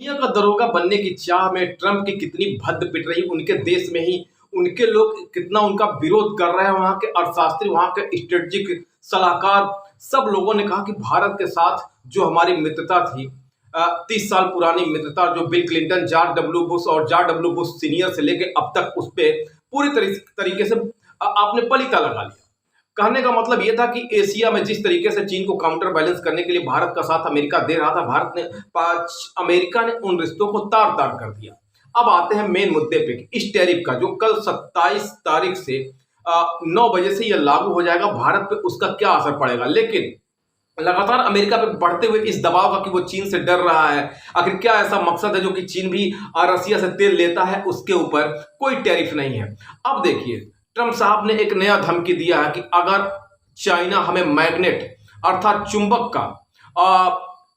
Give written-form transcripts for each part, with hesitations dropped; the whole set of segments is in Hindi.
दुनिया का दरोगा बनने की चाह में ट्रंप की कितनी भद्द पिट रही, उनके देश में ही उनके लोग कितना उनका विरोध कर रहे हैं। वहां के अर्थशास्त्री, वहां के स्ट्रेटेजिक सलाहकार, सब लोगों ने कहा कि भारत के साथ जो हमारी मित्रता थी, 30 साल पुरानी मित्रता, जो bill Clinton, George W Bush और जॉर्ज डब्ल्यू बुश सीनियर से लेकर अब तक उस पर पूरी तरीके से आपने पलीता लगा लिया। कहने का मतलब यह था कि एशिया में जिस तरीके से चीन को काउंटर बैलेंस करने के लिए भारत का साथ अमेरिका दे रहा था, अमेरिका ने उन रिश्तों को तार तार कर दिया। अब आते हैं मेन मुद्दे पे, इस टैरिफ का जो कल 27 तारीख से 9 बजे से यह लागू हो जाएगा, भारत पे उसका क्या असर पड़ेगा। लेकिन लगातार अमेरिका पे बढ़ते हुए इस दबाव का कि वो चीन से डर रहा है, आखिर क्या ऐसा मकसद है जो कि चीन भी रसिया से तेल लेता है, उसके ऊपर कोई टैरिफ नहीं है। अब देखिए, ट्रंप साहब ने एक नया धमकी दिया है कि अगर चाइना हमें मैग्नेट अर्थात चुंबक का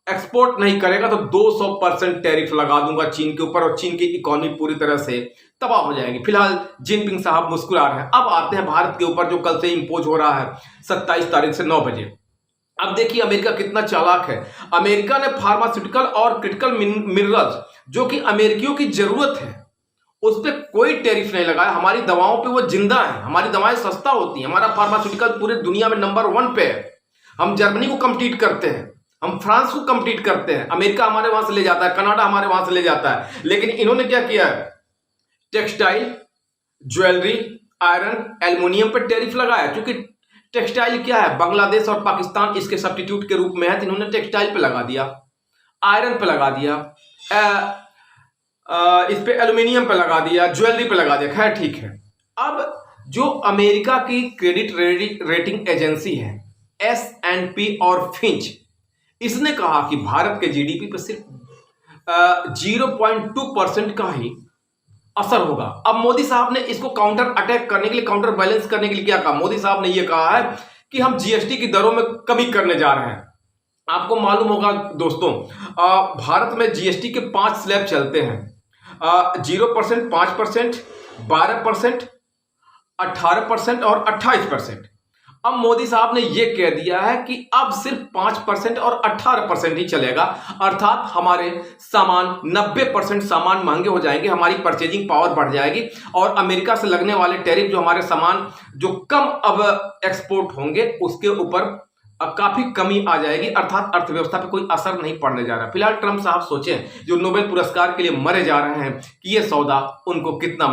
एक्सपोर्ट नहीं करेगा तो 200% टैरिफ लगा दूंगा चीन के ऊपर, और चीन की इकोनॉमी पूरी तरह से तबाह हो जाएगी। फिलहाल जिनपिंग साहब मुस्कुरा रहे हैं। अब आते हैं भारत के ऊपर, जो कल से इंपोज हो रहा है 27 तारीख से 9 बजे। अब देखिए अमेरिका कितना चालाक है। अमेरिका ने फार्मास्यूटिकल और क्रिटिकल मिनरल्स, जो कि अमेरिकियों की जरूरत है, उस पर कोई टैरिफ नहीं लगाया। हमारी दवाओं पे वो जिंदा है, हमारी दवाएं सस्ता होती हैं, हमारा फार्मास्यूटिकल पूरे दुनिया में नंबर 1 पे है। हम जर्मनी को कंपीट करते हैं, हम फ्रांस को कंपीट करते हैं, अमेरिका हमारे वहां से ले जाता है, कनाडा हमारे वहां से ले जाता है। लेकिन इन्होंने क्या किया है, टेक्सटाइल, ज्वेलरी, आयरन, एल्युमिनियम पर टैरिफ लगाया। क्योंकि टेक्सटाइल क्या है, बांग्लादेश और पाकिस्तान इसके सब्स्टिट्यूट के रूप में है, तो इन्होंने टेक्सटाइल पे लगा दिया, आयरन पे लगा दिया, इस पे एल्युमिनियम पे लगा दिया, ज्वेलरी पे लगा दिया। खैर ठीक है। अब जो अमेरिका की क्रेडिट रेटिंग एजेंसी है S&P और फिंच, इसने कहा कि भारत के जीडीपी पर सिर्फ 0.2% का ही असर होगा। अब मोदी साहब ने इसको काउंटर अटैक करने के लिए, काउंटर बैलेंस करने के लिए क्या कहा, मोदी साहब ने यह कहा है कि हम जीएसटी की दरों में कमी करने जा रहे हैं। आपको मालूम होगा दोस्तों, भारत में जीएसटी के 5 स्लैब चलते हैं, 0%, 5%, 12%, 18% और 28%। अब मोदी साहब ने यह कह दिया है कि अब सिर्फ 5% और 18% ही चलेगा, अर्थात हमारे सामान 90% सामान महंगे हो जाएंगे, हमारी परचेजिंग पावर बढ़ जाएगी, और अमेरिका से लगने वाले टैरिफ, जो हमारे सामान जो कम अब एक्सपोर्ट होंगे, उसके ऊपर काफी कमी आ जाएगी, अर्थात अर्थव्यवस्था पे कोई असर नहीं पड़ने जा रहा। फिलहाल ट्रंप साहब सोचें, जो नोबेल पुरस्कार के लिए मरे जा रहे हैं, कि यह सौदा उनको कितना